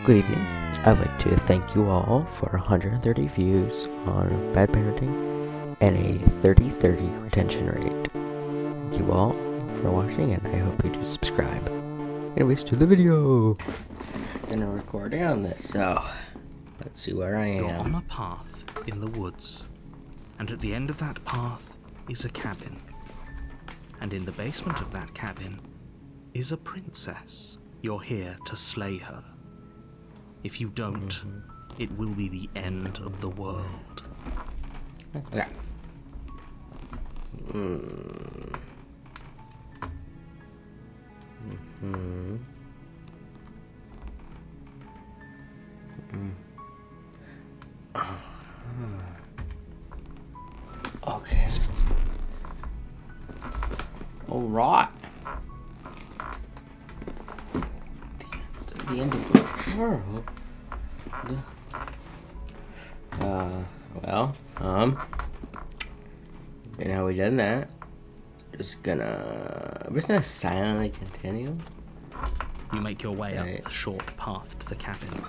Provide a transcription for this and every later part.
Good evening. I'd like to thank you all for 130 views on Bad Parenting and a 30-30 retention rate. Thank you all for watching, and I hope you do subscribe. Anyways, to the video. Gonna record on this, so let's see where I am. You're on a path in the woods, and at the end of that path is a cabin. And in the basement of that cabin is a princess. You're here to slay her. If you don't, it will be the end of the world. Okay. Okay. All right. The end of the world. Well, you know, we done that. I'm just gonna silently continue. You make your way Right. up the short path to the cabin.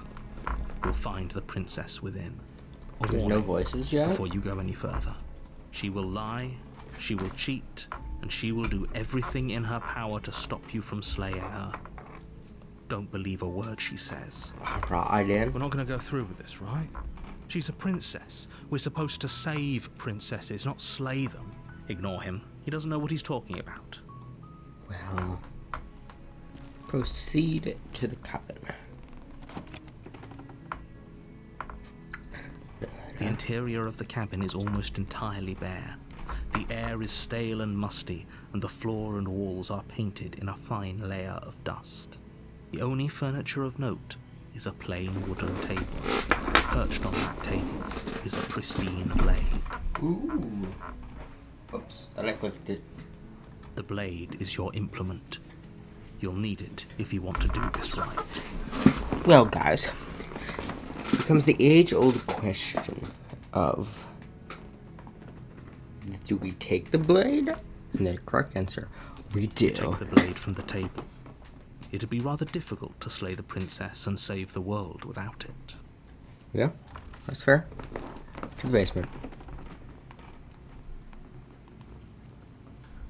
You'll find the princess within. A There's no warning voices yet. before you go any further. She will lie, she will cheat, and she will do everything in her power to stop you from slaying her. Don't believe a word she says. Right, then. We're not going to go through with this, right? She's a princess. We're supposed to save princesses, not slay them. Ignore him. He doesn't know what he's talking about. Well, proceed to the cabin. The interior of the cabin is almost entirely bare. The air is stale and musty, and the floor and walls are painted in a fine layer of dust. The only furniture of note is a plain wooden table. Perched on that table is a pristine blade. Ooh. Oops, I clicked it. The blade is your implement. You'll need it if you want to do this right. Well, guys, becomes the age-old question of, do we take the blade? And the correct answer, we do. Take the blade from the table. It'd be rather difficult to slay the princess and save the world without it. Yeah, that's fair. To the basement.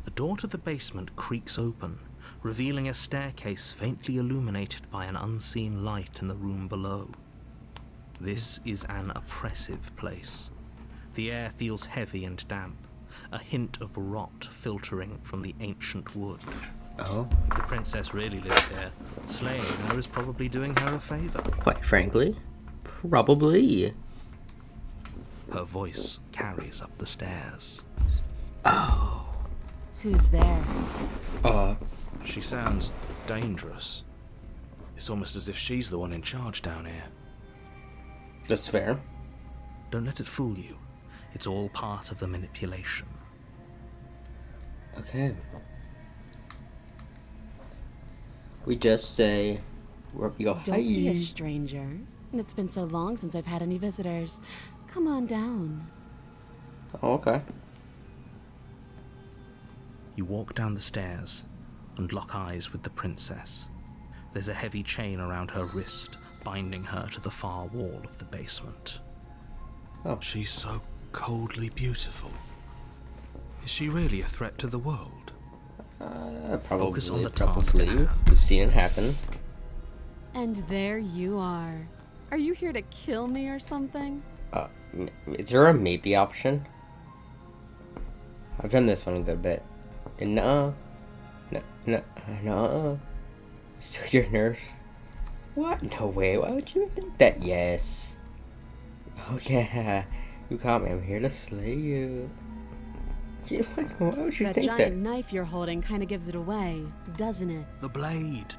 The door to the basement creaks open, revealing a staircase faintly illuminated by an unseen light in the room below. This is an oppressive place. The air feels heavy and damp, a hint of rot filtering from the ancient wood. Oh, If the princess really lives here, slaying her is probably doing her a favor. quite frankly, probably. Her voice carries up the stairs. Oh. Who's there? She sounds dangerous. It's almost as if she's the one in charge down here. That's fair. Don't let it fool you. It's all part of the manipulation. Okay. We just say, where we go, Don't be hi. a stranger. It's been so long since I've had any visitors. Come on down. Oh, okay. You walk down the stairs and lock eyes with the princess. There's a heavy chain around her wrist, binding her to the far wall of the basement. Oh. She's so coldly beautiful. Is she really a threat to the world? Probably, Focus on the task probably. at hand. We've seen it happen. And there you are. Are you here to kill me or something? Is there a maybe option? I've done this one a good bit. No. Still your nurse. What? No way. Why would you think that? Yes. Oh yeah. You caught me. I'm here to slay you. Why would you That think giant that? knife you're holding kind of gives it away, doesn't it? The blade.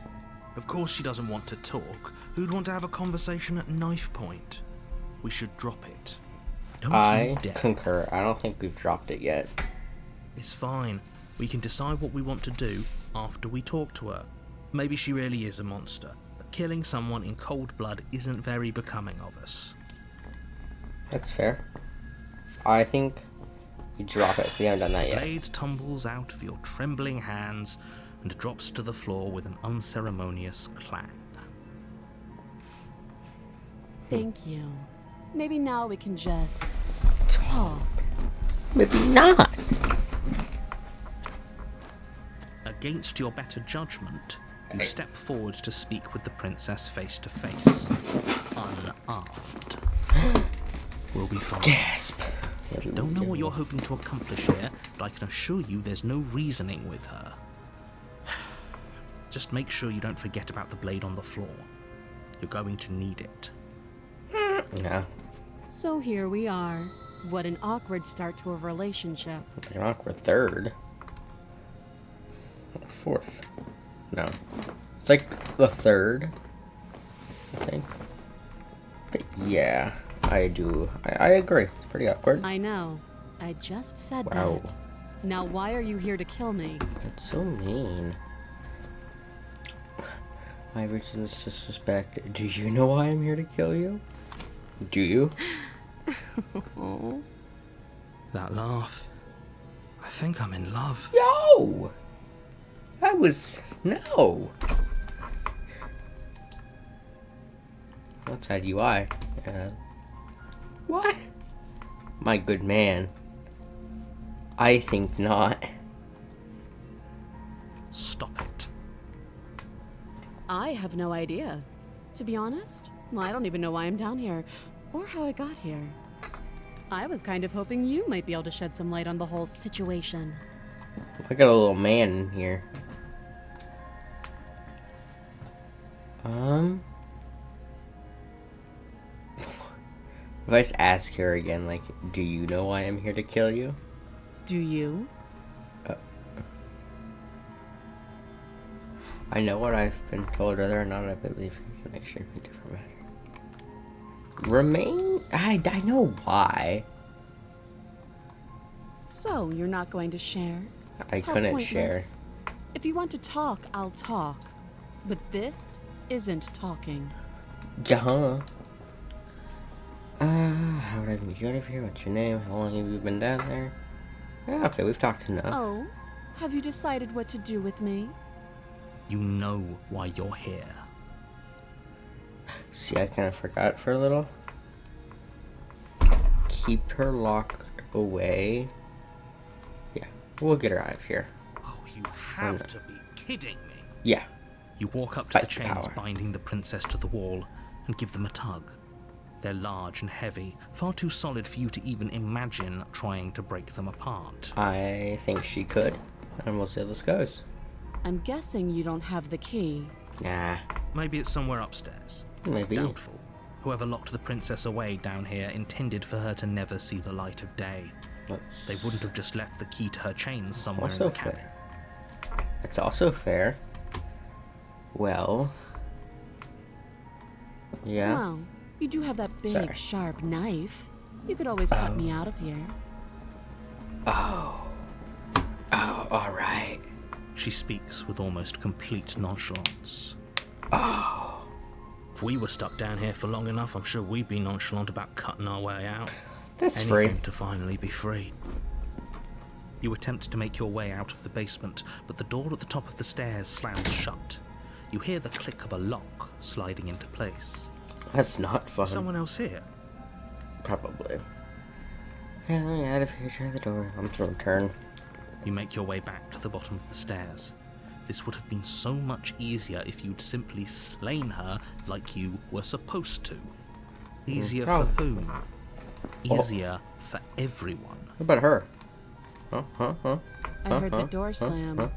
Of course she doesn't want to talk. Who'd want to have a conversation at knife point? We should drop it. Don't I you dare. concur. I don't think we've dropped it yet. It's fine. We can decide what we want to do after we talk to her. Maybe she really is a monster, but killing someone in cold blood isn't very becoming of us. That's fair. I think we drop it. We haven't done that The yet. blade tumbles out of your trembling hands and drops to the floor with an unceremonious clang. Thank you. Maybe now we can just talk. Maybe not. Against your better judgment, you step forward to speak with the princess face to face, unarmed. We'll be fine. Gasp. Don't know what you're hoping to accomplish here, but I can assure you there's no reasoning with her. Just make sure you don't forget about the blade on the floor. You're going to need it. No. So here we are. What an awkward start to a relationship. An awkward third. Fourth. No. It's like the third, I think. But yeah, I agree. It's pretty awkward. I know. I just said Wow. that. Now why are you here to kill me? That's so mean. My reason is to suspect. Do you know why I'm here to kill you? Do you? Oh. That laugh. I think I'm in love. Yo! No! Outside UI. What? My good man. I think not. Stop it. I have no idea. To be honest, I don't even know why I'm down here, or how I got here. I was kind of hoping you might be able to shed some light on the whole situation. I got a little man in here. If I just ask her again, like, do you know why I'm here to kill you? Do you? I know what I've been told, whether or not I believe it's an extremely different matter. Remain? I know why. So, you're not going to share? I How couldn't share. pointless. If you want to talk, I'll talk. But this isn't talking. Yeah. How would I meet you out of here? What's your name? How long have you been down there? Yeah, okay, we've talked enough. Oh, have you decided what to do with me? You know why you're here. See, I kind of forgot for a little. Keep her locked away. Yeah, we'll get her out of here. Oh, you have to be kidding me. Yeah. You walk up to Fight the the chains power. binding the princess to the wall and give them a tug. They're large and heavy, far too solid for you to even imagine trying to break them apart. I think she could. And we'll see how this goes. I'm guessing you don't have the key. Nah, Maybe it's somewhere upstairs. maybe. Doubtful. Whoever locked the princess away down here intended for her to never see the light of day. Let's... They wouldn't have just left the key to her chains somewhere Also in the cabin. fair. It's also fair. Well... Yeah. Well, you do have that big, Sorry. sharp knife. You could always cut me out of here. Oh, alright. She speaks with almost complete nonchalance. Oh. If we were stuck down here for long enough, I'm sure we'd be nonchalant about cutting our way out. That's Anything free. to finally be free. You attempt to make your way out of the basement, but the door at the top of the stairs slams shut. You hear the click of a lock sliding into place. That's not fun. Someone else here? Probably. Hell, out of here, try the door. I'm gonna return. You make your way back to the bottom of the stairs. This would have been so much easier if you'd simply slain her like you were supposed to. Easier for whom? Easier for everyone. What about her? Huh? I heard the door slam.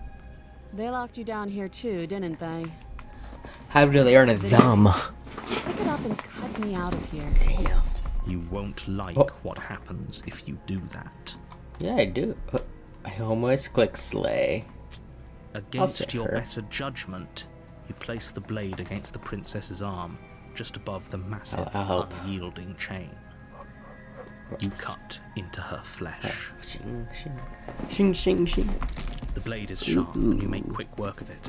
They locked you down here too, didn't they? How do they earn a thumb? Pick it up and cut me out of here. Damn. You won't like Oh. what happens if you do that. Yeah, I do. I almost click slay. Against save your her. better judgment, you place the blade against the princess's arm, just above the massive, I'll help. unyielding chain. You cut into her flesh. Shing, shing. Shing, shing, shing. The blade is sharp, and you make quick work of it.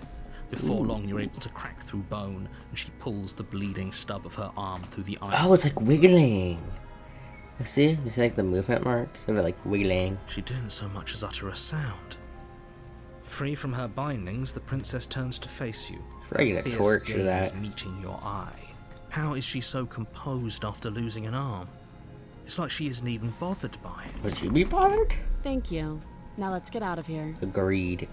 Before long, you're able to crack through bone, and she pulls the bleeding stub of her arm through the iron. Oh, it's like wiggling. See? You see like the movement marks of it like wiggling. She didn't so much as utter a sound. Free from her bindings, the princess turns to face you. Ready to Fierce torture gaze that. meeting your eye. How is she so composed after losing an arm? It's like she isn't even bothered by it. Would you be bothered? Thank you. Now let's get out of here. Agreed.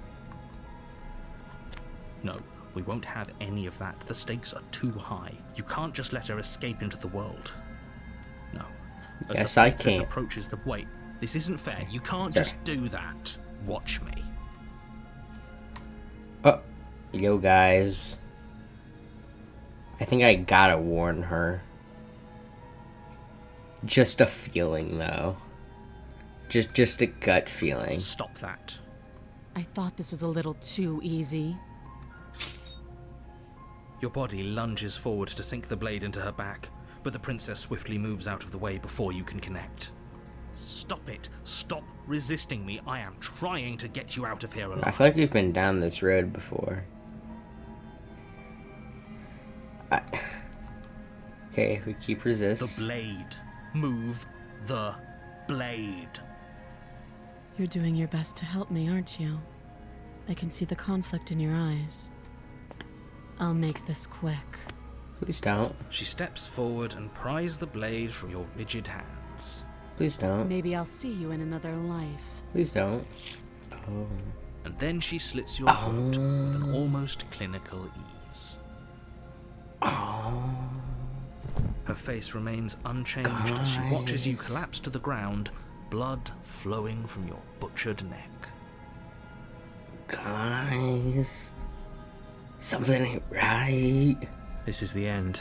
No, we won't have any of that. The stakes are too high. You can't just let her escape into the world. No. As Yes, the I princess can. approaches the... Wait, this isn't fair. You can't Sure. just do that. Watch me. Oh, yo guys. I think I gotta warn her. Just a feeling though. Just a gut feeling. Stop that. I thought this was a little too easy. Your body lunges forward to sink the blade into her back, but the princess swiftly moves out of the way before you can connect. Stop it. Stop resisting me. I am trying to get you out of here alive. I feel like we've been down this road before. Okay, if we keep resist. The blade. Move the blade. You're doing your best to help me, aren't you? I can see the conflict in your eyes. I'll make this quick. Please don't. She steps forward and pries the blade from your rigid hands. Please don't. Maybe I'll see you in another life. Please don't. Oh. And then she slits your throat with an almost clinical ease. Her face remains unchanged as she watches you collapse to the ground, blood flowing from your butchered neck. Guys. Something ain't right. This is the end,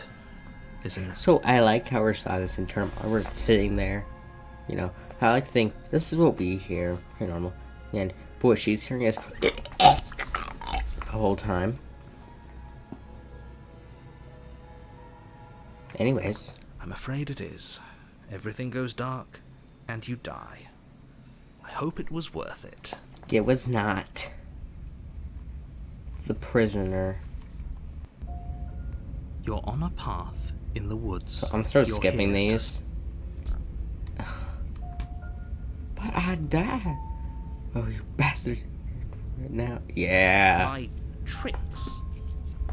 isn't it? So I like how we're this in term. We're sitting there, you know. I like to think this is what we hear, pretty normal. And but what she's hearing is the whole time. Anyways, I'm afraid it is. Everything goes dark, and you die. I hope it was worth it. it was not the prisoner. You're on a path in the woods. So I'm sort of You're skipping here to these. But I died. Oh, you bastard. Right now. Yeah. My tricks?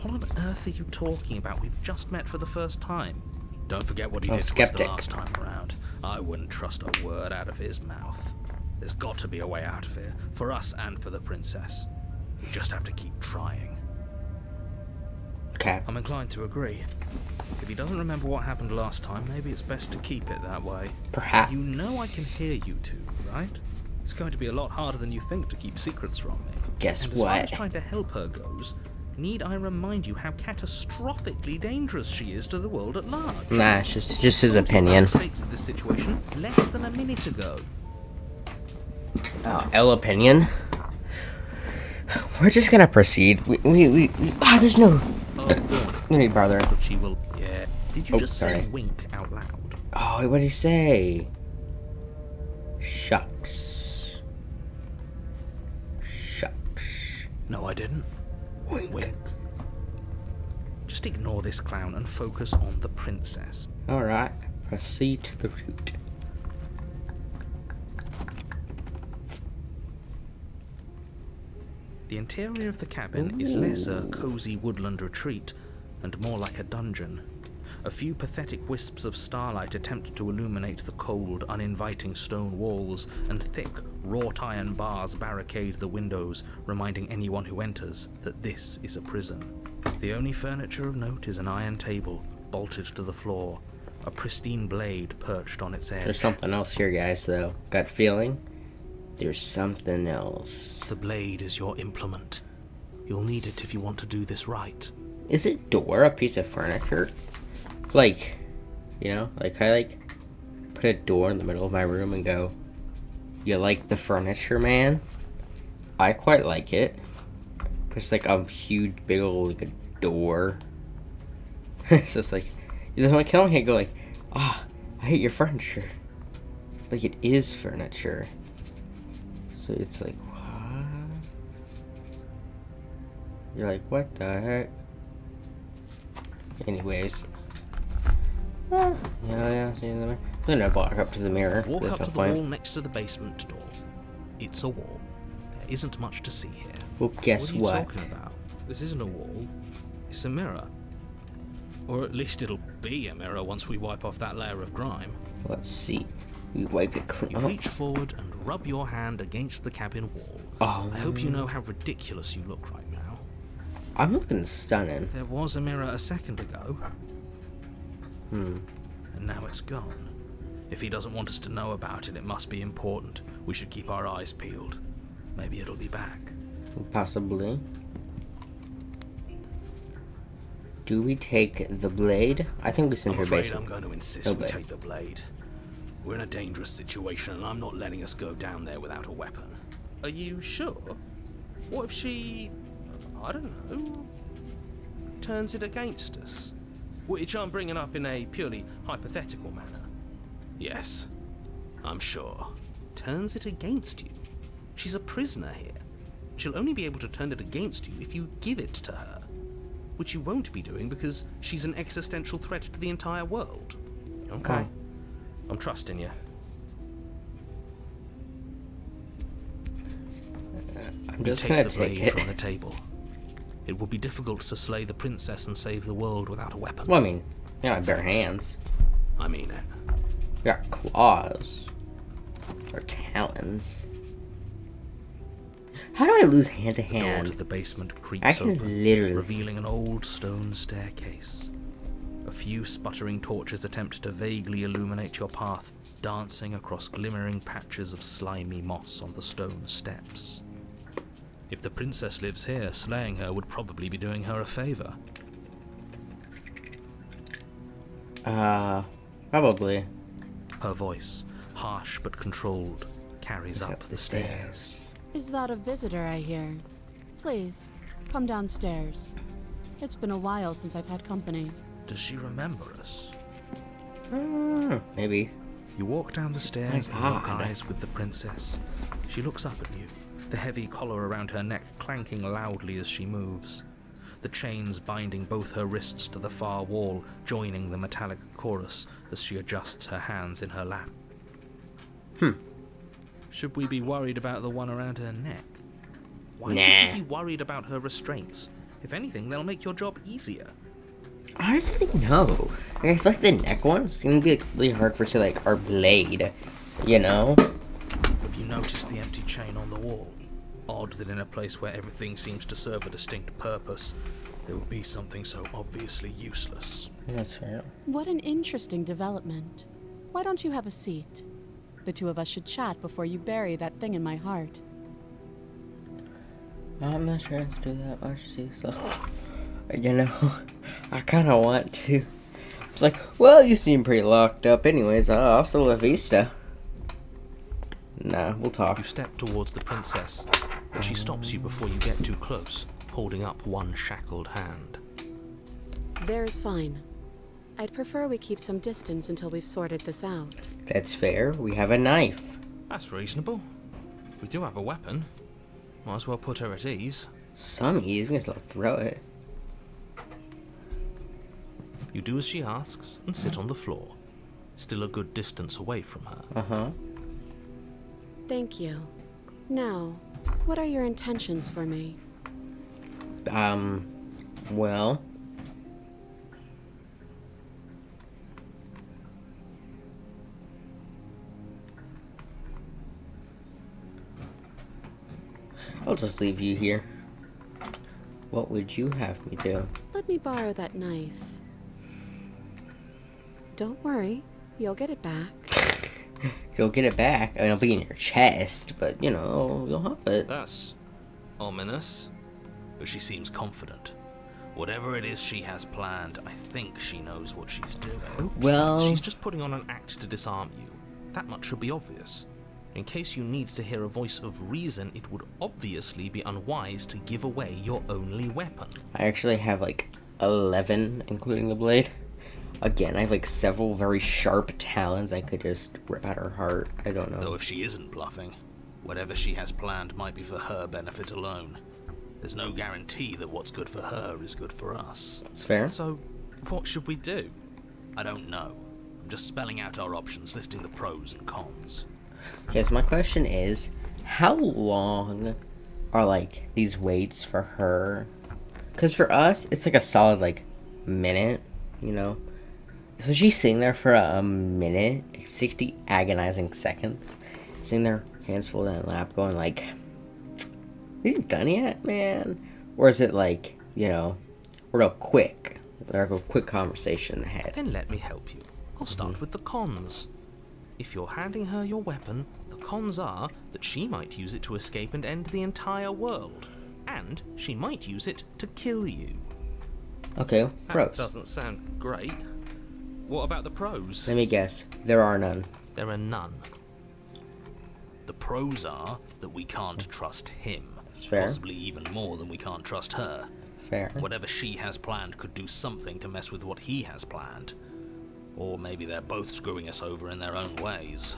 What on earth are you talking about? We've just met for the first time. Don't forget what he did to us the skeptic. last time around. I wouldn't trust a word out of his mouth. There's got to be a way out of here, for us and for the princess. We just have to keep trying. Okay. I'm inclined to agree. If he doesn't remember what happened last time, maybe it's best to keep it that way. Perhaps. You know I can hear you two, right? It's going to be a lot harder than you think to keep secrets from me. Guess and as far what? as trying to help her goes, need I remind you how catastrophically dangerous she is to the world at large? Nah, it's just his opinion. The stakes of this situation less than a minute ago. Oh, L opinion. We're just gonna proceed. There's no any farther. But she will. Yeah. Did you Oh, just say sorry. wink out loud? Oh, what did he say? Shucks. Shucks. No, I didn't. Wink. Wink. Just ignore this clown and focus on the princess. Alright, proceed to the route. The interior of the cabin is less a cozy woodland retreat and more like a dungeon. A few pathetic wisps of starlight attempt to illuminate the cold, uninviting stone walls, and thick, wrought iron bars barricade the windows, reminding anyone who enters that this is a prison. The only furniture of note is an iron table, bolted to the floor, a pristine blade perched on its edge. There's something else here, guys, though. Gut feeling? There's something else. The blade is your implement. You'll need it if you want to do this right. Is it door a piece of furniture? Like, you know, like I put a door in the middle of my room and go, you like the furniture, man? I quite like it. It's like a huge, big old, like a door. It's just like, you just want to kill me and go like, I hate your furniture. Like it is furniture. So it's like, what? You're like, what the heck? Anyways. Yeah, see the mirror. Then I walk up to the mirror. Walk There's up no to the point. wall next to the basement door. It's a wall. There isn't much to see here. Well, guess What are you what? talking about? This isn't a wall. It's a mirror. Or at least it'll be a mirror once we wipe off that layer of grime. Let's see. We wipe it clean. You reach forward and rub your hand against the cabin wall. Oh. I hope you know how ridiculous you look right now. I'm looking stunning. There was a mirror a second ago. And now it's gone. If he doesn't want us to know about it, it must be important. We should keep our eyes peeled. Maybe it'll be back. Possibly. Do we take the blade? I think we send I'm her afraid basically. I'm going to insist No we blade. take the blade. We're in a dangerous situation, and I'm not letting us go down there without a weapon. Are you sure? What if she, I don't know, turns it against us? Which I'm bringing up in a purely hypothetical manner. Yes, I'm sure. Turns it against you? She's a prisoner here. She'll only be able to turn it against you if you give it to her. Which you won't be doing because she's an existential threat to the entire world. Okay. I'm trusting you. I'm You just take gonna the take blade it. from the table. It will be difficult to slay the princess and save the world without a weapon. Well, I mean, you know, bare hands. I mean it. We got claws. Or talons. How do I lose hand to The door to hand? the basement I creaks can open, literally. revealing an old stone staircase. A few sputtering torches attempt to vaguely illuminate your path, dancing across glimmering patches of slimy moss on the stone steps. If the princess lives here, slaying her would probably be doing her a favor. Probably. Her voice, harsh but controlled, carries up the stairs. Is that a visitor I hear? Please, come downstairs. It's been a while since I've had company. Does she remember us? Maybe. You walk down the stairs and lock God. eyes with the princess. She looks up at you, the heavy collar around her neck clanking loudly as she moves. The chains binding both her wrists to the far wall, joining the metallic chorus as she adjusts her hands in her lap. Should we be worried about the one around her neck? Why would Nah. you be worried about her restraints? If anything, they'll make your job easier. Honestly, no. Like, I feel like the neck one's gonna be like, really hard for, say, like, our blade. You know? Have you noticed the empty chain on the wall? Odd that in a place where everything seems to serve a distinct purpose, there would be something so obviously useless. That's fair. What an interesting development. Why don't you have a seat? The two of us should chat before you bury that thing in my heart. I'm not sure I can do that much, see, so. You know, I kinda want to. It's like, well, you seem pretty locked up anyways. Hasta la vista. Nah, we'll talk. You step towards the princess, and she stops you before you get too close, holding up one shackled hand. There's fine. I'd prefer we keep some distance until we've sorted this out. That's fair. We have a knife. That's reasonable. We do have a weapon. Might as well put her at ease. Some ease, we can still throw it. You do as she asks and sit on the floor, still a good distance away from her. Uh-huh. Thank you. Now, what are your intentions for me? Well. I'll just leave you here. What would you have me do? Let me borrow that knife. Don't worry, you'll get it back. You'll get it back. I mean, it'll be in your chest, but, you know, you'll have it. That's ominous, but she seems confident. Whatever it is she has planned, I think she knows what she's doing. Well- She's just putting on an act to disarm you. That much should be obvious. In case you need to hear a voice of reason, it would obviously be unwise to give away your only weapon. I actually have, like, 11, including the blade. Again, I have, like, several very sharp talons I could just rip out her heart. I don't know. Though if she isn't bluffing, whatever she has planned might be for her benefit alone. There's no guarantee that what's good for her is good for us. It's fair. So, what should we do? I don't know. I'm just spelling out our options, listing the pros and cons. Okay, so my question is, how long are, like, these waits for her? Because for us, it's like a solid, like, minute. you know? So she's sitting there for a minute, 60 agonizing seconds, sitting there, hands folded in her lap, going like, "Is he done yet, man?" Or is it like, you know, real quick, like a quick conversation ahead? Then let me help you. I'll start with the cons. If you're handing her your weapon, the cons are that she might use it to escape and end the entire world. And she might use it to kill you. Okay, That pros. doesn't sound great. What about the pros? Let me guess. There are none. There are none. The pros are that we can't trust him. That's fair. Possibly even more than we can't trust her. Fair. Whatever she has planned could do something to mess with what he has planned. Or maybe they're both screwing us over in their own ways.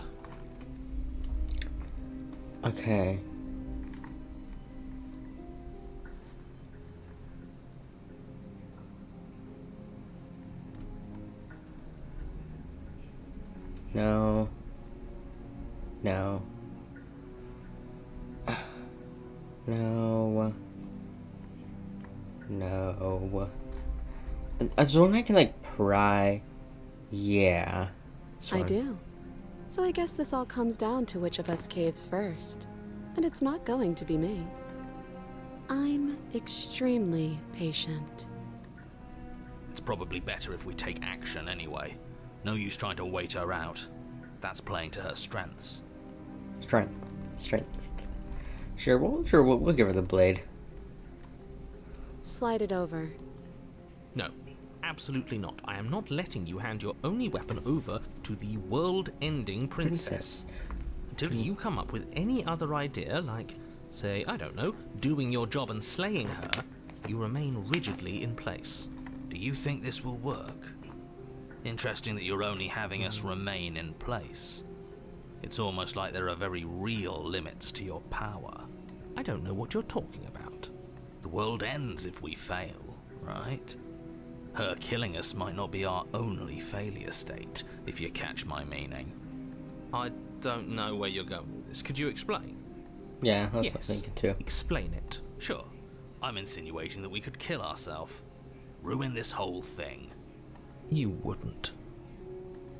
Okay. No. No. No. No. As long as I can, like, pry. Yeah. I do. So I guess this all comes down to which of us caves first. And it's not going to be me. I'm extremely patient. It's probably better if we take action anyway. No use trying to wait her out. That's playing to her strengths. Strength. Sure, we'll give her the blade. Slide it over. No, absolutely not. I am not letting you hand your only weapon over to the world-ending princess. Until you come up with any other idea, like, say, I don't know, doing your job and slaying her, you remain rigidly in place. Do you think this will work? Interesting that you're only having us remain in place. It's almost like there are very real limits to your power. I don't know what you're talking about. The world ends if we fail, right? Her killing us might not be our only failure state, if you catch my meaning. I don't know where you're going with this. Could you explain? Yeah, that's what I Yes, was thinking too. explain it. Sure. I'm insinuating that we could kill ourselves. Ruin this whole thing. You wouldn't.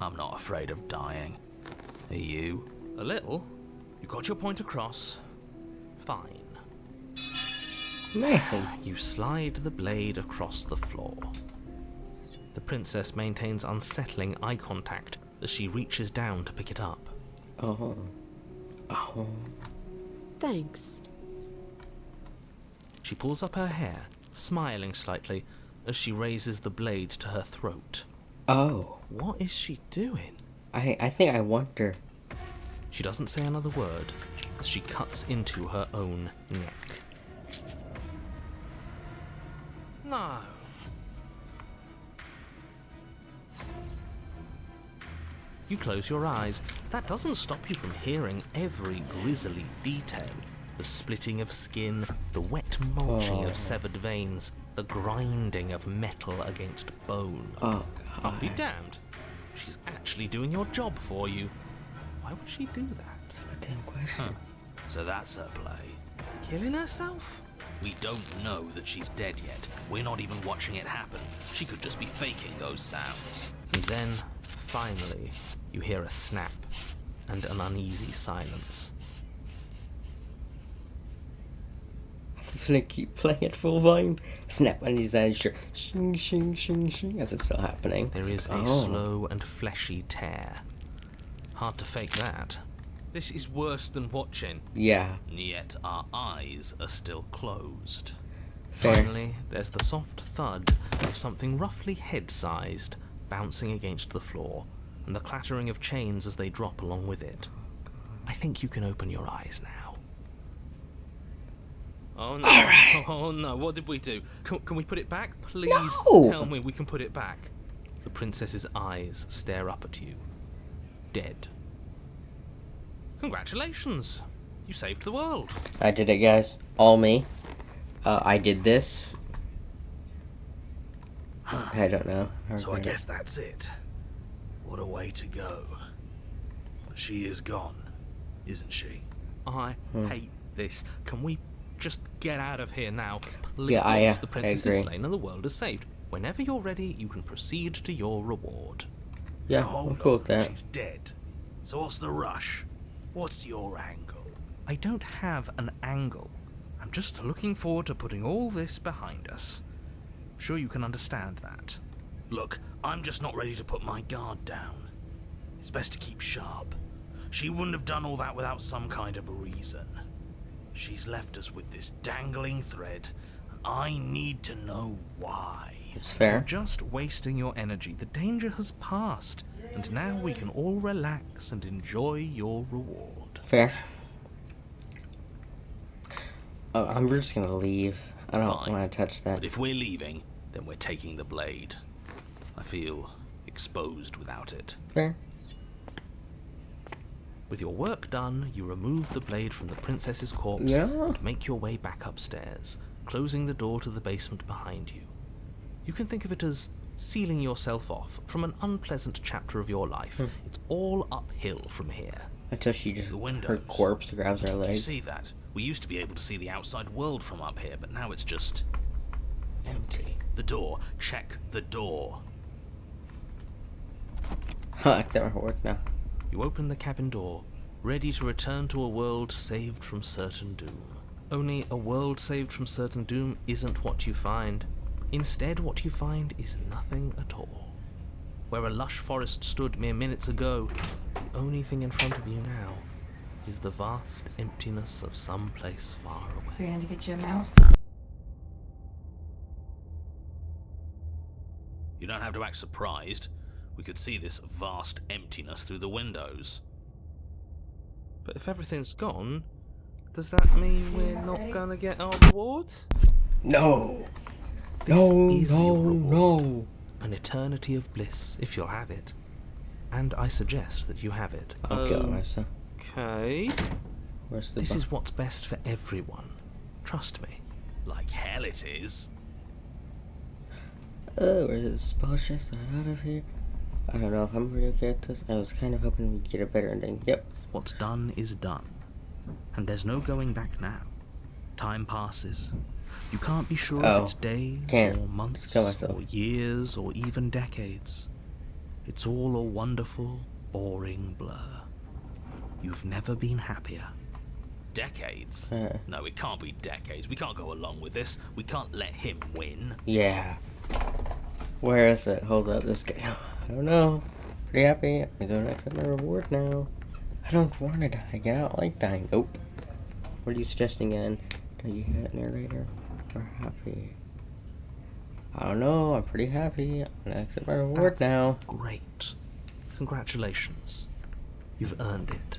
I'm not afraid of dying. Are you? A little. You got your point across. Fine. Man. You slide the blade across the floor. The princess maintains unsettling eye contact as she reaches down to pick it up. Oh. Thanks. She pulls up her hair, smiling slightly, as she raises the blade to her throat. Oh. What is she doing? I think I wonder. She doesn't say another word as she cuts into her own neck. No. You close your eyes. That doesn't stop you from hearing every grisly detail. The splitting of skin, the wet mulching of severed veins, the grinding of metal against bone. Oh, I'll be God. damned. She's actually doing your job for you. Why would she do that? That's a good damn question. So that's her play. Killing herself? We don't know that she's dead yet. We're not even watching it happen. She could just be faking those sounds. And then, finally, you hear a snap and an uneasy silence. Just gonna keep playing at full volume. Snap on his eyes, sure. Shing, shing, shing, shing, as it's still happening. There is a Oh. slow and fleshy tear. Hard to fake that. This is worse than watching. Yeah, And yet our eyes are still closed. fair. Finally, there's the soft thud of something roughly head-sized bouncing against the floor, and the clattering of chains as they drop along with it. I think you can open your eyes now. Oh no, oh no, what did we do? Can we put it back? Please No! tell me we can put it back. The princess's eyes stare up at you. Dead. Congratulations! You saved the world. I did it, guys. All me. I did this. I don't know. So I guess that's it. What a way to go. But she is gone, isn't she? I hate this. Can we just get out of here now? Please. Yeah, The princess is agree. slain and the world is saved. Whenever you're ready, you can proceed to your reward. Yeah, Now, I'm hold cool on, with that. she's dead. So what's the rush? What's your angle? I don't have an angle. I'm just looking forward to putting all this behind us. I'm sure you can understand that. Look, I'm just not ready to put my guard down. It's best to keep sharp. She wouldn't have done all that without some kind of a reason. She's left us with this dangling thread, and I need to know why. It's You're fair. just wasting your energy. The danger has passed, and now we can all relax and enjoy your reward. Fair. Oh, I'm just gonna leave. I don't Fine. want to touch that. But if we're leaving, then we're taking the blade. I feel exposed without it. Fair. With your work done, you remove the blade from the princess's corpse Yeah. and make your way back upstairs, closing the door to the basement behind you. You can think of it as sealing yourself off from an unpleasant chapter of your life. It's all uphill from here. Until she just, The her windows. corpse grabs her Do you leg. see that? We used to be able to see the outside world from up here, but now it's just empty. The door. Check the door. That might work now. You open the cabin door, ready to return to a world saved from certain doom. Only a world saved from certain doom isn't what you find. Instead, what you find is nothing at all. Where a lush forest stood mere minutes ago, the only thing in front of you now is the vast emptiness of some place far away. You're going to get you a mouse? You don't have to act surprised. We could see this vast emptiness through the windows. But if everything's gone, does that mean we're not gonna get our reward? No. This No, is no, your reward. no. An eternity of bliss, if you'll have it. And I suggest that you have it. I'm killing myself. Okay. Where's the This bu- is what's best for everyone. Trust me. Like hell it is. Oh, where's the spell chest? Get out of here. I don't know if I'm really okay at this. I was kind of hoping we'd get a better ending. Yep. What's done is done. And there's no going back now. Time passes. You can't be sure Oh, if it's days can't. or months Just kill myself. or years or even decades. It's all a wonderful, boring blur. You've never been happier. Decades? Uh. No, it can't be decades. We can't go along with this. We can't let him win. Yeah. Where is it? Hold up. This guy. I don't know. Pretty happy. I'm gonna go accept my reward now. I don't want to die. I don't like dying. Nope. What are you suggesting again? Do you hit narrator or happy? I don't know. I'm pretty happy. I'm gonna accept my reward That's now. great. Congratulations. You've earned it.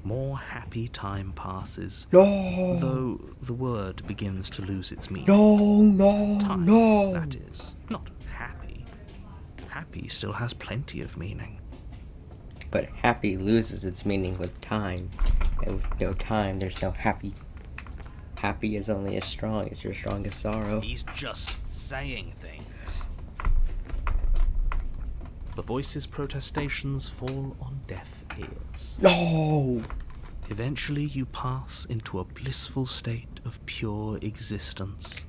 More happy time passes, No. though the word begins to lose its meaning. No. Time, No. that is. Not happy. Happy still has plenty of meaning. But happy loses its meaning with time. And with no time, there's no happy. Happy is only as strong as your strongest sorrow. He's just saying things. The voice's protestations fall on deaf ears. No! Eventually you pass into a blissful state of pure existence.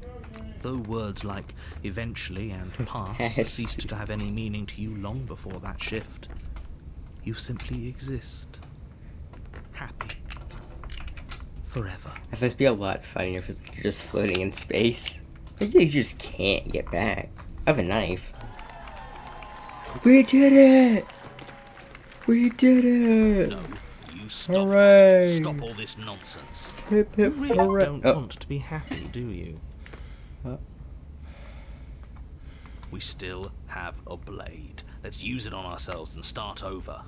Though words like eventually and pass Yes. ceased to have any meaning to you long before that shift, you simply exist. Happy. Forever. It must be a lot funnier if you're just floating in space. But you just can't get back. I have a knife. We did it! We did it! No, you stop. Hooray! Stop all this nonsense. Hip, You hip, really hooray. don't Oh. want to be happy, do you? We still have a blade. Let's use it on ourselves and start over.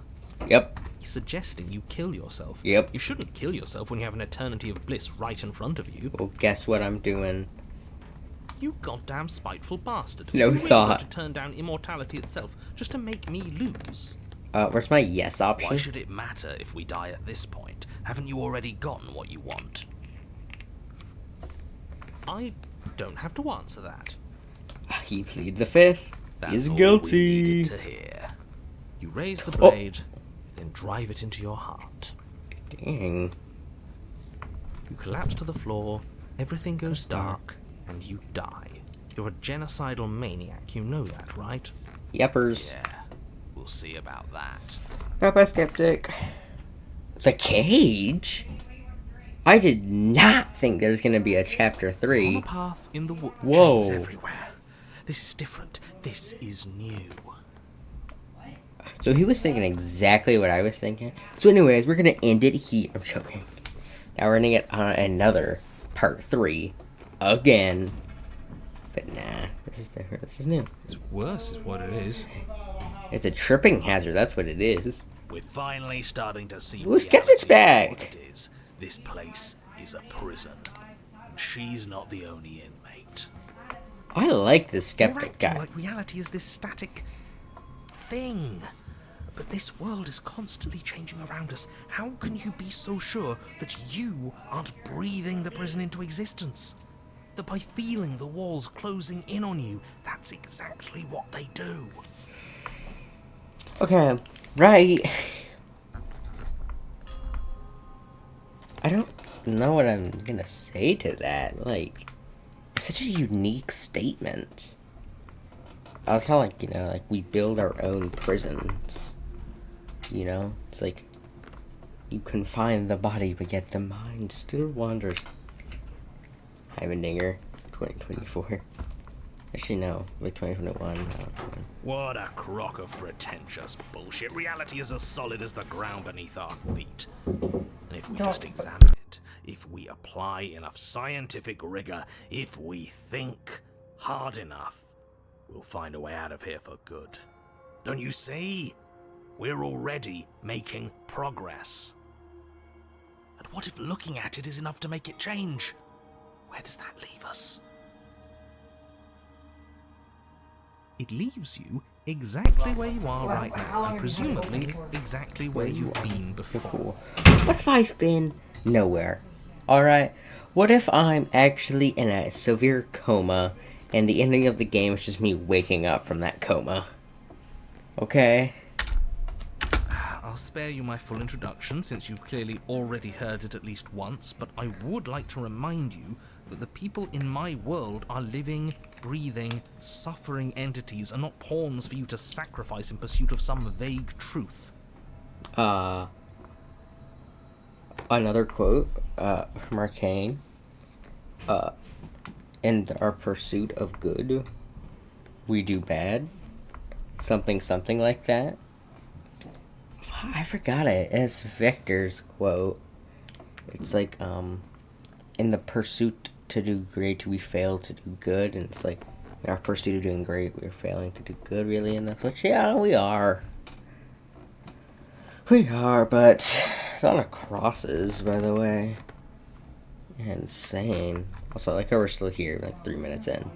Yep. He's suggesting you kill yourself. Yep. You shouldn't kill yourself when you have an eternity of bliss right in front of you. Well, guess what I'm doing? You goddamn spiteful bastard. No You really thought. got to turn down immortality itself just to make me lose. Where's my yes option? Why should it matter if we die at this point? Haven't you already gotten what you want? I don't have to answer that. He plead the fifth. That's He's all guilty. we needed to hear. You raise the Oh. blade, then drive it into your heart. Dang. You collapse to the floor, everything goes dark, and you die. You're a genocidal maniac, you know that, right? Yepers. Yeah, we'll see about that. Rabbi Skeptic. The cage? I did not think there was going to be a chapter On 3. a path in the wood. Whoa. Chains everywhere. This is different. This is new. So he was thinking exactly what I was thinking. So anyways, we're going to end it here. I'm joking. Now we're going to get on another part 3 again. But nah, this is different. This is new. It's worse, is what it is. It's a tripping hazard. That's what it is. We're finally starting to see Ooh, Skeptic's reality back. for what it is. This place is a prison. And she's not the only inmate. I like this You're skeptic acting guy. like reality is this static thing. But this world is constantly changing around us. How can you be so sure that you aren't breathing the prison into existence? That by feeling the walls closing in on you, that's exactly what they do. Okay, right. I don't know what I'm gonna say to that. Like, it's such a unique statement. I was kind of like, like we build our own prisons. It's like you confine the body, but yet the mind still wanders. Heimendinger, 2024. Actually, no, like 2021. What a crock of pretentious bullshit. Reality is as solid as the ground beneath our feet. And if we just examine it, if we apply enough scientific rigor, if we think hard enough, we'll find a way out of here for good. Don't you see? We're already making progress. And what if looking at it is enough to make it change? Where does that leave us? It leaves you exactly where you are right now, and presumably exactly where you've been before. What if I've been nowhere? Alright, what if I'm actually in a severe coma, and the ending of the game is just me waking up from that coma? Okay. I'll spare you my full introduction, since you've clearly already heard it at least once, but I would like to remind you that the people in my world are living, breathing, suffering entities, and not pawns for you to sacrifice in pursuit of some vague truth. Another quote, from Arcane. In our pursuit of good, we do bad. Something like that. I forgot it. It's Victor's quote. It's like, in the pursuit to do great, we fail to do good. And it's like, in our pursuit of doing great, we're failing to do good, really. And that's what, yeah, we are. We are, but it's a lot of crosses, by the way. Insane. Also, I like how we're still here, like 3 minutes in.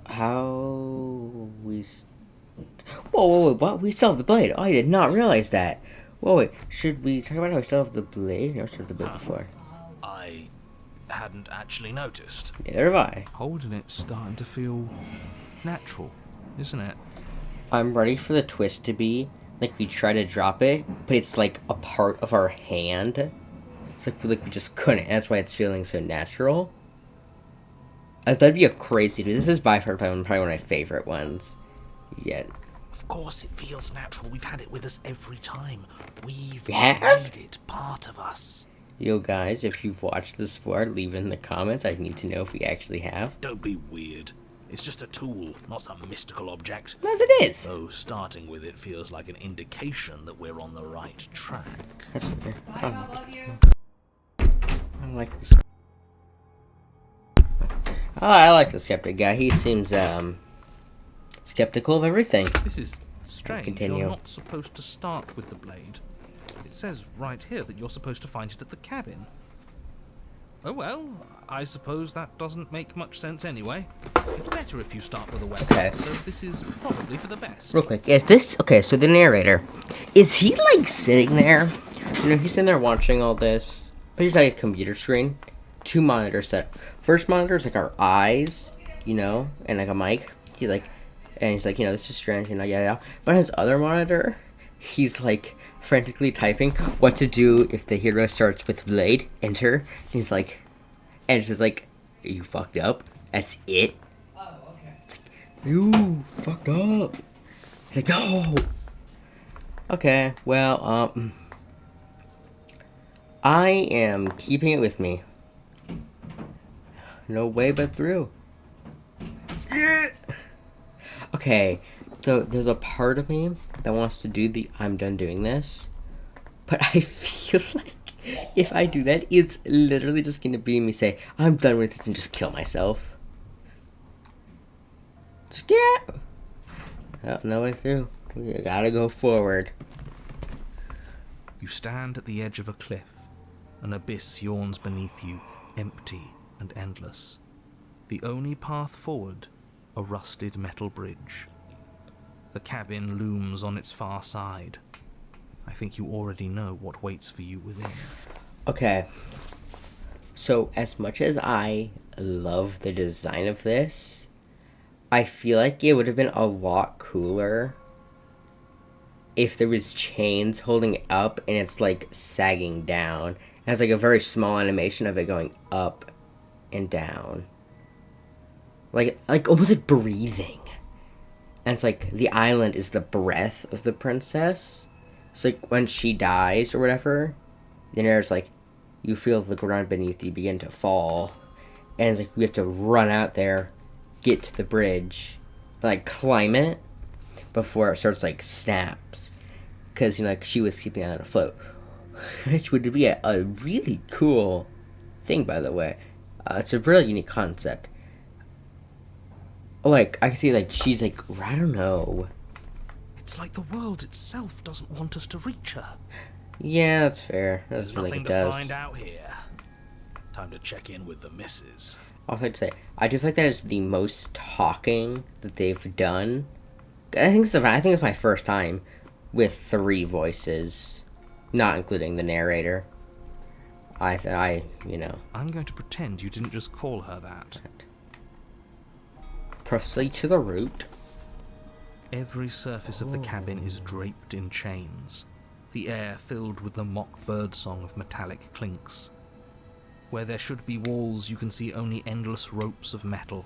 How we... Whoa, what? We still have the blade. Oh, I did not realize that. Whoa, wait. Should we talk about how we still have the blade? Never started the blade before. I hadn't actually noticed. Neither have I. Holding it's starting to feel natural, isn't it? I'm ready for the twist to be, like, we try to drop it, but it's, like, a part of our hand. It's like we just couldn't. That's why it's feeling so natural. That'd be a crazy dude. This is by far probably one of my favorite ones yet. Of course it feels natural. We've had it with us every time. We've We have? made it part of us. Yo, guys, if you've watched this far, leave it in the comments. I need to know if we actually have. Don't be weird. It's just a tool, not some mystical object. No, it is. Though starting with it feels like an indication that we're on the right track. That's fair. I don't like this. Oh, I like the skeptic guy. He seems, skeptical of everything. This is strange. Continue. You're not supposed to start with the blade. It says right here that you're supposed to find it at the cabin. Oh well, I suppose that doesn't make much sense anyway. It's better if you start with a weapon, Okay. so this is probably for the best. Real quick, is this... Okay, so the narrator, is he, like, sitting there? He's sitting there watching all this. But he's like a computer screen. 2 monitors set. First monitor is, like, our eyes, and, like, a mic. He's like... And he's like, this is strange, yeah. But his other monitor, he's, like, frantically typing what to do if the hero starts with blade, enter. And he's like... And it's just like, are you fucked up? That's it? Oh, okay. It's like, you fucked up. He's like, no! Okay, well, I am keeping it with me. No way but through. Okay, so there's a part of me that wants to do the I'm done doing this. But I feel like if I do that, it's literally just gonna be me say, I'm done with this and just kill myself. Just get. Oh, no way through. We gotta go forward. You stand at the edge of a cliff. An abyss yawns beneath you, empty and endless. The only path forward, a rusted metal bridge. The cabin looms on its far side. I think you already know what waits for you within. Okay. So, as much as I love the design of this, I feel like it would have been a lot cooler if there was chains holding it up and it's like sagging down. It has like a very small animation of it going up and down. Like almost like breathing. And it's like the island is the breath of the princess. So like when she dies or whatever, then there's like you feel the ground beneath you begin to fall. And it's like we have to run out there, get to the bridge, like climb it before it starts like snaps. Because, you know, like she was keeping it afloat. Which would be a really cool thing, by the way. It's a really unique concept. Like, I can see, like, she's like, I don't know. It's like the world itself doesn't want us to reach her. Yeah, that's fair. That's Nothing like it to does. find out here. Time to check in with the missus. Also, I'd say, I do feel like that is the most talking that they've done. I think it's my first time with 3 voices, not including the narrator. You know. I'm going to pretend you didn't just call her that. Proceed to the route. Every surface of the cabin is draped in chains, the air filled with the mock birdsong of metallic clinks. Where there should be walls, you can see only endless ropes of metal,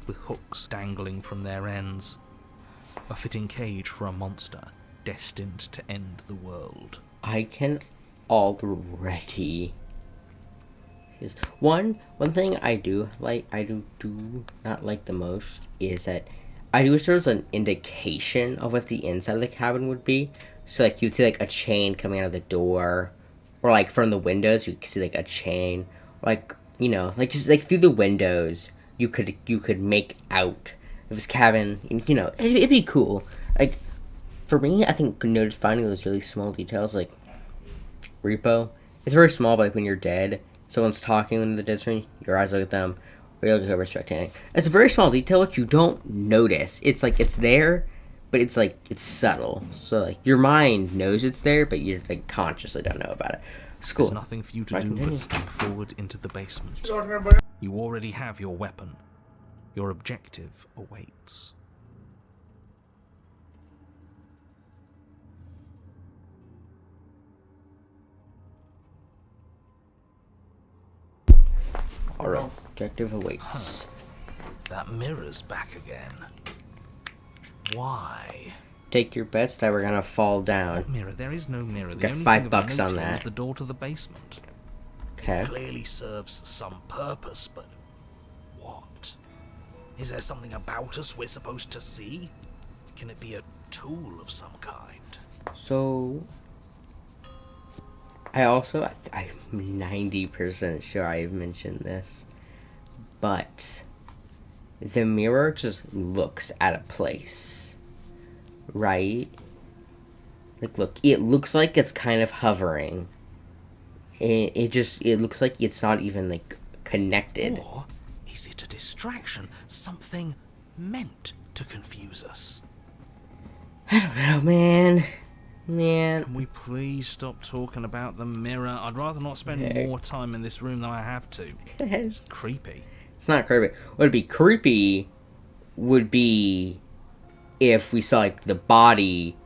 with hooks dangling from their ends. A fitting cage for a monster destined to end the world. I can already. One thing I do not like the most is that I do wish there was an indication of what the inside of the cabin would be. So like you'd see like a chain coming out of the door, or like from the windows you could see like a chain, or like, you know, like just like through the windows you could make out of this cabin. You know, it'd be cool. Like for me, I think finding those really small details, like Repo, it's very small, but like when you're dead, someone's talking in the dead screen, your eyes look at them, or you look over spectating. It's a very small detail which you don't notice. It's like it's there, but it's like it's subtle. So like your mind knows it's there, but you like consciously don't know about it. It's cool. There's nothing for you to do but step forward into the basement. You already have your weapon. Your objective awaits. Alright, objective awaits. That mirror's back again. Why? Take your bets that we're gonna fall down. What mirror? There is no mirror. The Got only $5 thing of note on here that. is the door to the basement. Okay. Clearly serves some purpose, but what? Is there something about us we're supposed to see? Can it be a tool of some kind? So I'm 90% sure I've mentioned this, but the mirror just looks at a place, right? Like, look, it looks like it's kind of hovering. It looks like it's not even, like, connected. Or is it a distraction? Something meant to confuse us? I don't know, man. Can we please stop talking about the mirror? I'd rather not spend more time in this room than I have to. It's creepy. It's not creepy. What would be creepy would be if we saw like the body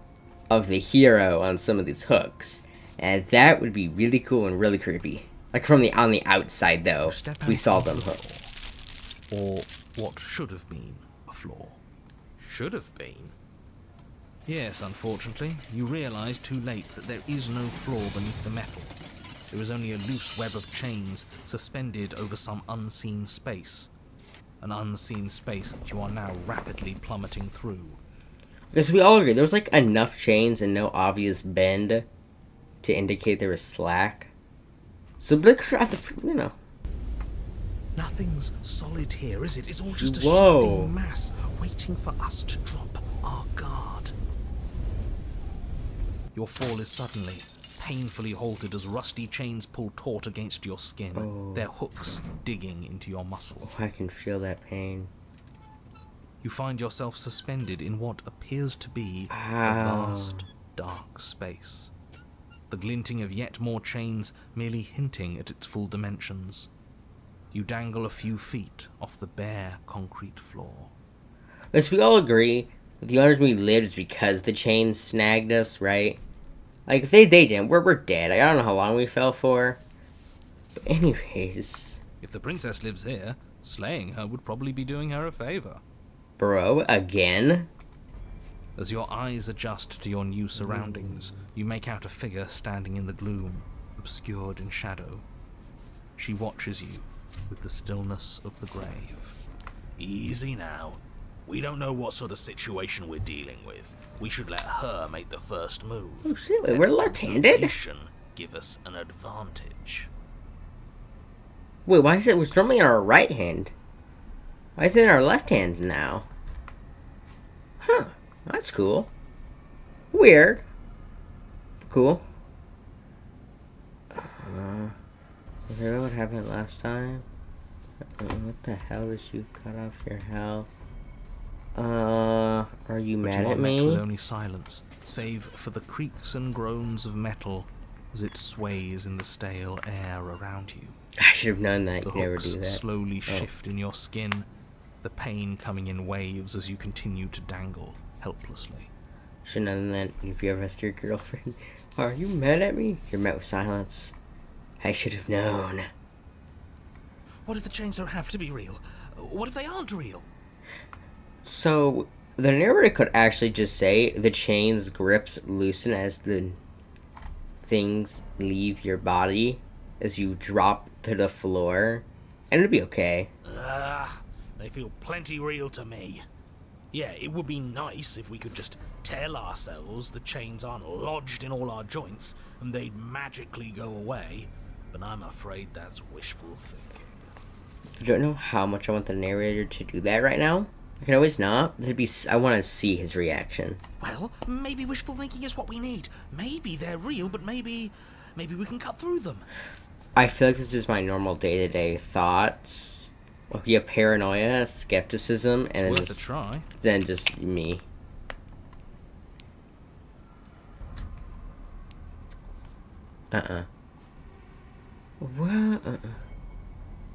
of the hero on some of these hooks, and that would be really cool and really creepy. Like on the outside though, we saw them hooked. Or what should have been a flaw. Should have been? Yes, unfortunately, you realize too late that there is no flaw beneath the metal. There is only a loose web of chains suspended over some unseen space. An unseen space that you are now rapidly plummeting through. Because we all agree, there was like enough chains and no obvious bend to indicate there was slack. So, Nothing's solid here, is it? It's all just a Whoa. shifting mass waiting for us to drop our guard. Your fall is suddenly, painfully halted as rusty chains pull taut against your skin, their hooks digging into your muscle. I can feel that pain. You find yourself suspended in what appears to be a Ow. vast, dark space. The glinting of yet more chains merely hinting at its full dimensions. You dangle a few feet off the bare concrete floor. Because we all agree, the only reason we lived is because the chains snagged us, right? Like, if they didn't, we're dead. I don't know how long we fell for. But anyways... If the princess lives here, slaying her would probably be doing her a favor. Bro, again? As your eyes adjust to your new surroundings, you make out a figure standing in the gloom, obscured in shadow. She watches you with the stillness of the grave. Easy now. We don't know what sort of situation we're dealing with. We should let her make the first move. Oh shit, wait, Let we're left-handed? observation give us an advantage. Wait, why is it we're normally in our right hand? Why is it in our left hand now? Huh, that's cool. Weird. Cool. Is that what happened last time? What the hell is you cut off your health? Are you But mad you are at met me? with only silence, save for the creaks and groans of metal as it sways in the stale air around you. I should have known that. The You never hooks do that. slowly shift in your skin, the pain coming in waves as you continue to dangle helplessly. Should have known that if you ever asked your girlfriend, are you mad at me? You're met with silence. I should have known. What if the chains don't have to be real? What if they aren't real? So, the narrator could actually just say the chain's grips loosen as the things leave your body as you drop to the floor, and it'd be okay. They feel plenty real to me. Yeah, it would be nice if we could just tell ourselves the chains aren't lodged in all our joints and they'd magically go away, but I'm afraid that's wishful thinking. I don't know how much I want the narrator to do that right now. I can always not. I want to see his reaction. Well, maybe wishful thinking is what we need. Maybe they're real, but maybe we can cut through them. I feel like this is my normal day-to-day thoughts. Well, you have paranoia, skepticism, and It's worth a try. then just me. What?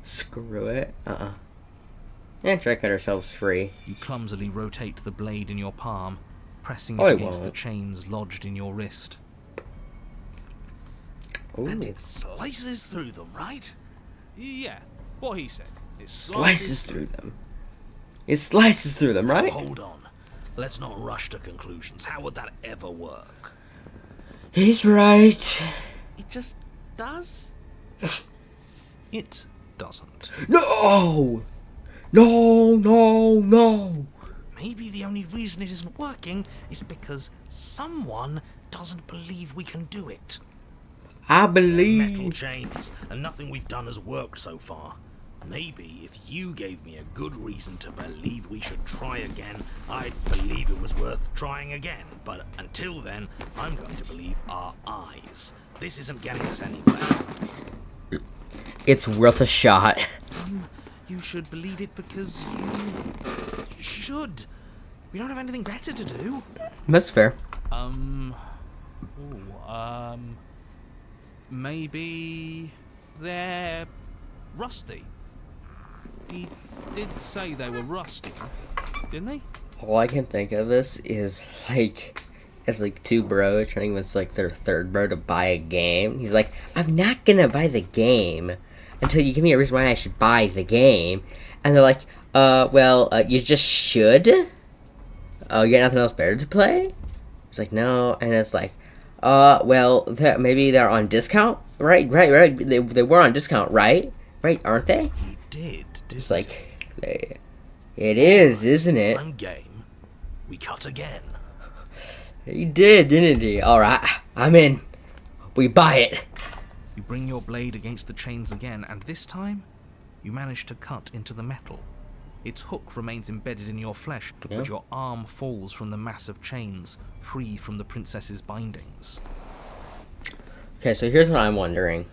Screw it. Yeah, try to cut ourselves free. You clumsily rotate the blade in your palm, pressing Oh, it I against the won't. chains lodged in your wrist. Ooh. And it slices through them, right? Yeah, what he said. It Slices through them. It slices through them, right? Hold on. Let's not rush to conclusions. How would that ever work? He's right. It just does? It doesn't. No! No, no, no. Maybe the only reason it isn't working is because someone doesn't believe we can do it. I Metal believe. chains, and nothing we've done has worked so far. Maybe if you gave me a good reason to believe we should try again, I'd believe it was worth trying again. But until then, I'm going to believe our eyes. This isn't getting us anywhere. It's worth a shot. You should believe it because you should. We don't have anything better to do. That's fair. Maybe they're rusty. He did say they were rusty, didn't he? All I can think of this is like, it's like two bros trying to convince like their third bro to buy a game. He's like, I'm not gonna buy the game until you give me a reason why I should buy the game. And they're like, You just should. Oh, you got nothing else better to play? It's like, no, and it's like, maybe they're on discount, right? They were on discount, right? Right, aren't they? He did, didn't It's like, it is, isn't it? I'm game. We cut again. He did, didn't he? Alright, I'm in. We buy it. You bring your blade against the chains again, and this time, you manage to cut into the metal. Its hook remains embedded in your flesh, but your arm falls from the mass of chains, free from the princess's bindings. Okay, so here's what I'm wondering.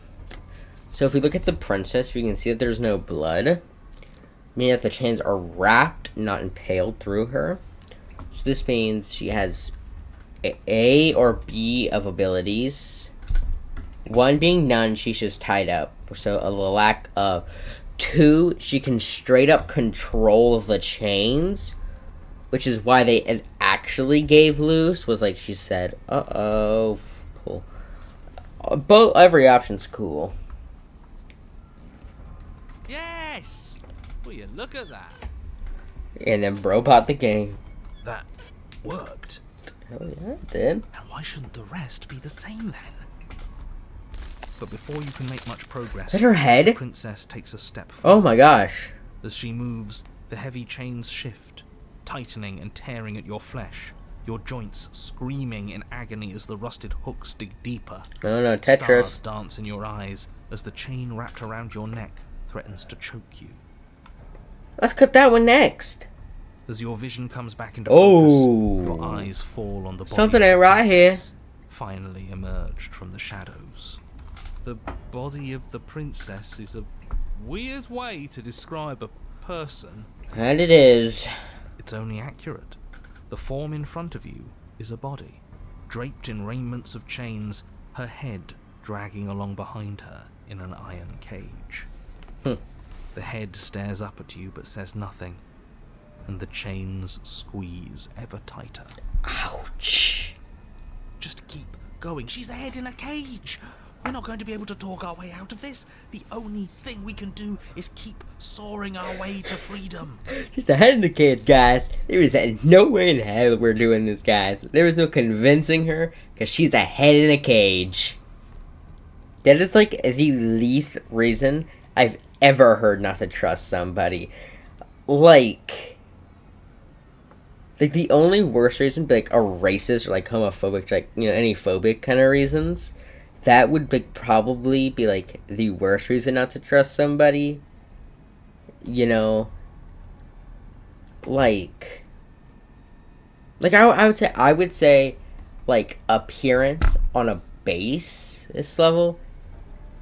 So if we look at the princess, we can see that there's no blood, meaning that the chains are wrapped, not impaled through her. So this means she has A or B of abilities. One being none, she's just tied up. So a lack of. 2, she can straight up control the chains, which is why they actually gave loose, was like she said, uh-oh, cool. Every option's cool. Yes! Will you look at that? And then bro bought the game. That worked. Oh yeah, it did. And why shouldn't the rest be the same then? But before you can make much progress, Is that her head? the princess takes a step forward. Oh my gosh. As she moves, the heavy chains shift, tightening and tearing at your flesh, your joints screaming in agony as the rusted hooks dig deeper. No, Stars Tetris. dance in your eyes as the chain wrapped around your neck threatens to choke you. Let's cut that one next. As your vision comes back into Oh. focus, your eyes fall on the body Something of the ain't right here. princess, finally emerged from the shadows. The body of the princess is a weird way to describe a person. And it is. It's only accurate. The form in front of you is a body, draped in raiments of chains, her head dragging along behind her in an iron cage. The head stares up at you but says nothing, and the chains squeeze ever tighter. Ouch. Just keep going. She's a head in a cage. We're not going to be able to talk our way out of this. The only thing we can do is keep soaring our way to freedom. Just a head in the cage, guys. There is no way in hell we're doing this, guys. There is no convincing her, because she's a head in a cage. That is like the least reason I've ever heard not to trust somebody. Like the only worst reason, like a racist or like homophobic, like, you know, any phobic kind of reasons, that would like probably be like the worst reason not to trust somebody. You know, like I would say like appearance on a basis level,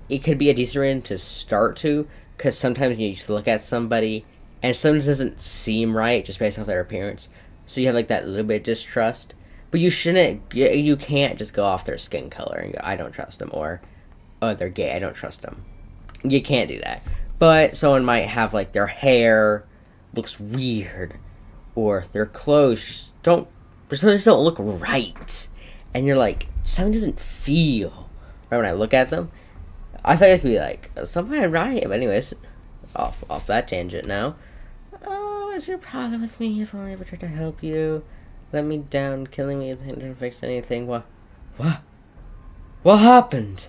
it could be a decent reason to start to, because sometimes you just look at somebody and something doesn't seem right just based off their appearance, so you have like that little bit of distrust. But you shouldn't, you can't just go off their skin color and go, I don't trust them, or, oh, they're gay, I don't trust them. You can't do that. But someone might have, like, their hair looks weird, or their clothes just don't look right. And you're like, something doesn't feel right when I look at them. I feel like it could be like, something right. But anyways, off that tangent now. Oh, what's your problem with me? If only I ever tried to help you. Let me down, killing me didn't fix anything. What happened?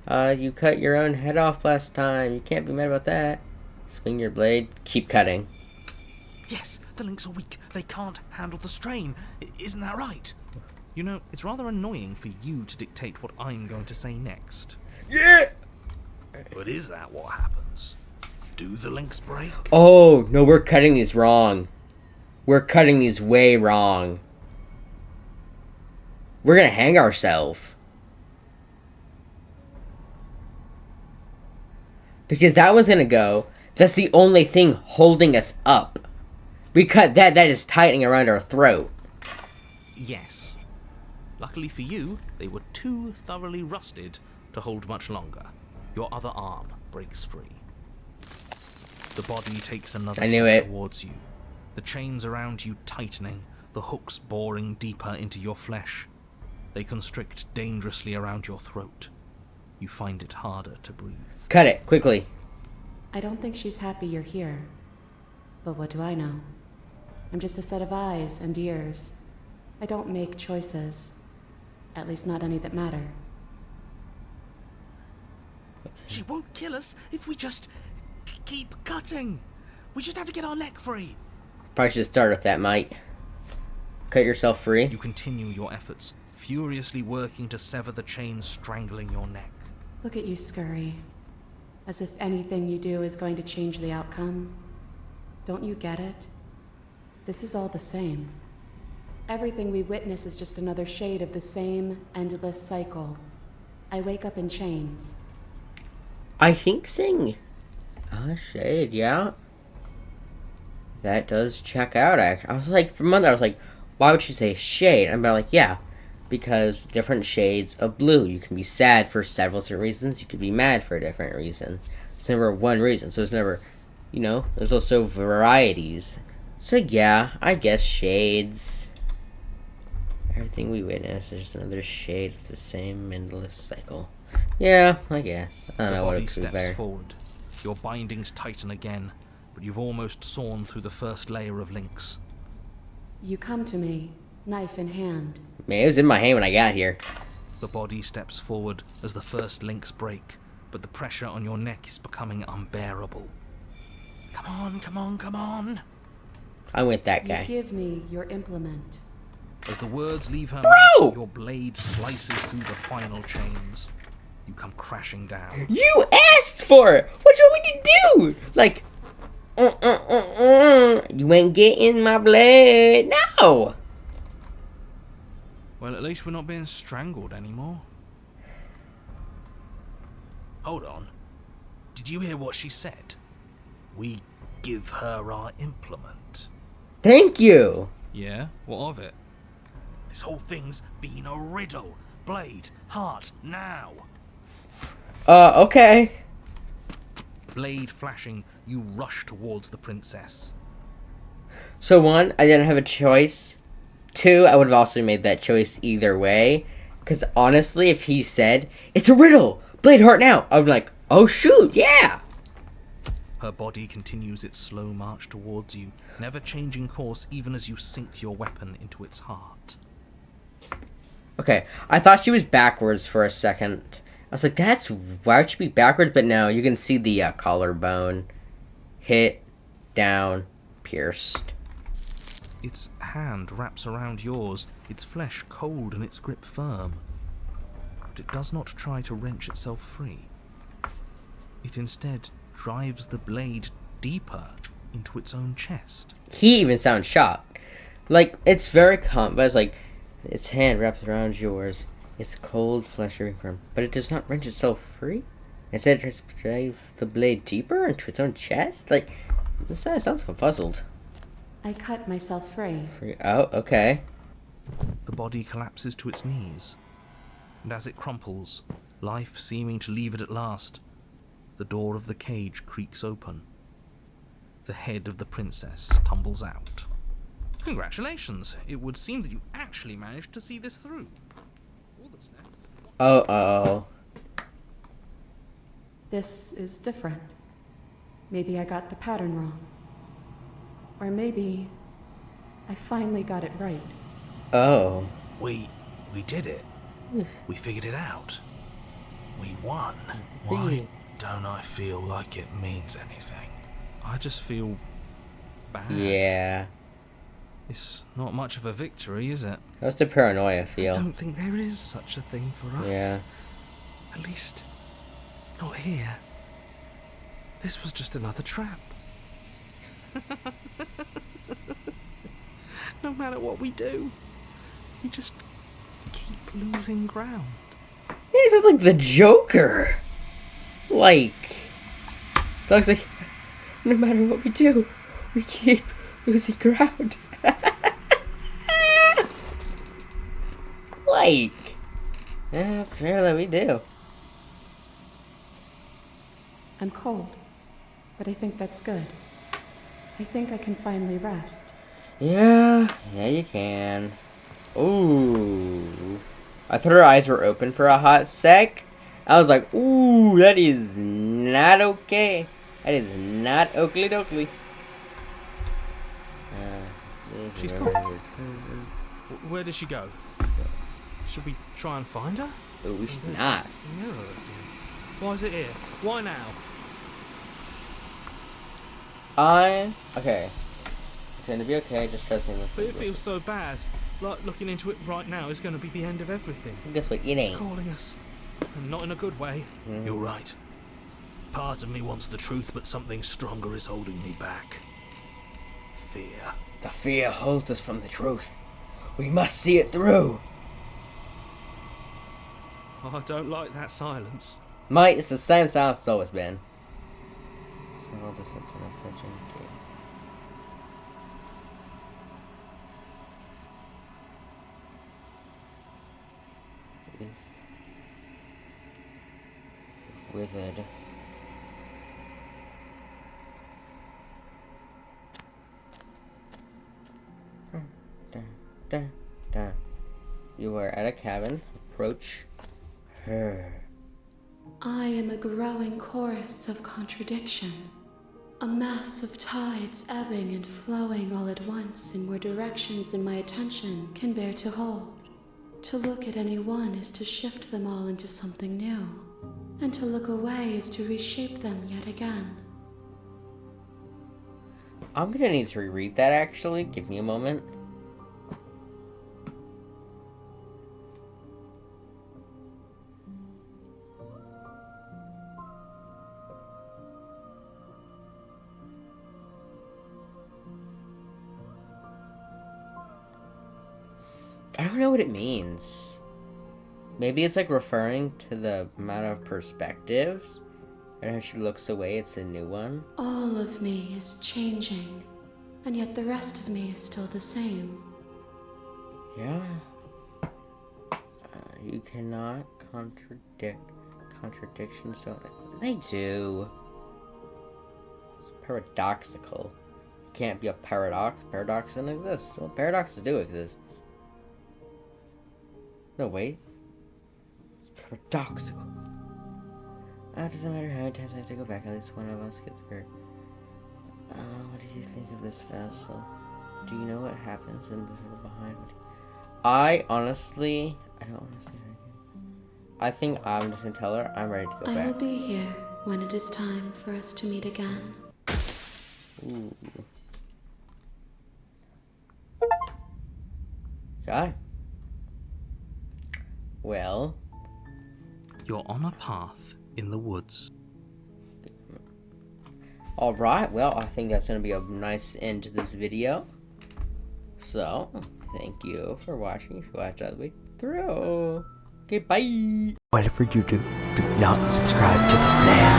You cut your own head off last time. You can't be mad about that. Swing your blade. Keep cutting. Yes, the links are weak. They can't handle the strain. Isn't that right? You know, it's rather annoying for you to dictate what I'm going to say next. Yeah! But is that what happens? Do the links break? Oh, no, we're cutting these wrong. We're cutting these way wrong. We're gonna hang ourselves. Because that one's gonna go. That's the only thing holding us up. We cut that is tightening around our throat. Yes. Luckily for you, they were too thoroughly rusted to hold much longer. Your other arm breaks free. The body takes another I knew step it. towards you. The chains around you tightening, the hooks boring deeper into your flesh. They constrict dangerously around your throat. You find it harder to breathe. Cut it, quickly. I don't think she's happy you're here. But what do I know? I'm just a set of eyes and ears. I don't make choices. At least not any that matter. She won't kill us if we just keep cutting. We just have to get our neck free. Probably should start with that, mate. Cut yourself free. You continue your efforts, furiously working to sever the chain strangling your neck. Look at you scurry. As if anything you do is going to change the outcome. Don't you get it? This is all the same. Everything we witness is just another shade of the same endless cycle. I wake up in chains. I think sing. Shade, yeah. That does check out, actually. I was like, for a moment, I was like, why would she say shade? I'm like, yeah, because different shades of blue. You can be sad for several different reasons. You could be mad for a different reason. It's never one reason, so it's never, there's also varieties. So yeah, I guess shades. Everything we witness is just another shade of the same endless cycle. Yeah, I guess. I don't know what it could be better. The body steps forward. Your bindings tighten again, but you've almost sawn through the first layer of links. You come to me, knife in hand. Man, it was in my hand when I got here. The body steps forward as the first links break, but the pressure on your neck is becoming unbearable. Come on, come on, come on! I'm with that guy. You give me your implement. As the words leave her Bro! mouth, your blade slices through the final chains. You come crashing down. You asked for it! What you want me to do? Like, you ain't getting my blade. No! Well, at least we're not being strangled anymore. Hold on. Did you hear what she said? We give her our implement. Thank you! Yeah? What of it? This whole thing's been a riddle. Blade, heart, now. Okay. Blade flashing, you rush towards the princess. So one, I didn't have a choice. Two, I would have also made that choice either way. Because honestly, if he said, it's a riddle! Blade heart now! I would be like, oh shoot, yeah! Her body continues its slow march towards you, never changing course even as you sink your weapon into its heart. Okay, I thought she was backwards for a second. I was like, why would she be backwards? But no, you can see the collarbone. Hit, down, pierced. Its hand wraps around yours, its flesh cold and its grip firm. But it does not try to wrench itself free. It instead drives the blade deeper into its own chest. He even sounds shocked. Like, it's very calm, but it's like, its hand wraps around yours. Its cold flesh firm, but it does not wrench itself free. Instead, it tries to drive the blade deeper into its own chest. Like, this guy sounds confuzzled. I cut myself free. Oh, okay. The body collapses to its knees, and as it crumples, life seeming to leave it at last, the door of the cage creaks open. The head of the princess tumbles out. Congratulations! It would seem that you actually managed to see this through. Oh. This is different. Maybe I got the pattern wrong. Or maybe I finally got it right. Oh. We did it. We figured it out. We won. Why don't I feel like it means anything? I just feel bad. Yeah. It's not much of a victory, is it? How's the paranoia I feel? don't think there is such a thing for us. Yeah. At least, not here. This was just another trap. No matter what we do, we just keep losing ground. He sounds like the Joker. Like, Doug's like, no matter what we do, we keep losing ground. Like, yeah, that's fair that we do. I'm cold, but I think that's good. I think I can finally rest. Yeah, you can. Ooh. I thought her eyes were open for a hot sec. I was like, ooh, that is not okay. That is not oakley dokley. She's gone. Where did she go? Should we try and find her? Oh, we should There's not. a mirror again. Why is it here? Why now? Okay. It's gonna be okay, just trust me. But it feels so bad. Like looking into it right now is going to be the end of everything. Guess what? It It's ain't. calling us. And not in a good way. You're right. Part of me wants the truth, but something stronger is holding me back. Fear. The fear holds us from the truth. We must see it through. Oh, I don't like that silence. Mate, it's the same sound it's always been. Several distance and approaching the gate. Withered. You are at a cabin. Approach her. I am a growing chorus of contradiction. A mass of tides ebbing and flowing all at once in more directions than my attention can bear to hold. To look at any one is to shift them all into something new, and to look away is to reshape them yet again. I'm gonna need to reread that actually. Give me a moment. I don't know what it means. Maybe it's like referring to the amount of perspectives. And as she looks away, it's a new one. All of me is changing, and yet the rest of me is still the same. Yeah. You cannot contradict. Contradictions don't exist. They do. It's paradoxical. You can't be a paradox. Paradox doesn't exist. Well, paradoxes do exist. No, wait. It's paradoxical. It doesn't matter how many times I have to go back, at least one of us gets hurt. What do you think of this vessel? Do you know what happens when this is behind? I don't want to say anything. I think I'm just gonna tell her I'm ready to go I back. will be here when it is time for us to meet again. Ooh. Okay. Well. You're on a path in the woods. Alright, well, I think that's going to be a nice end to this video. So, thank you for watching. If you watched all the way through. Okay, bye! Whatever you do, do not subscribe to this man.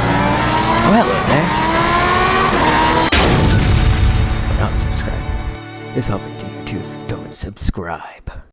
Oh, hello there. Do not subscribe. It's all to YouTube. Don't subscribe.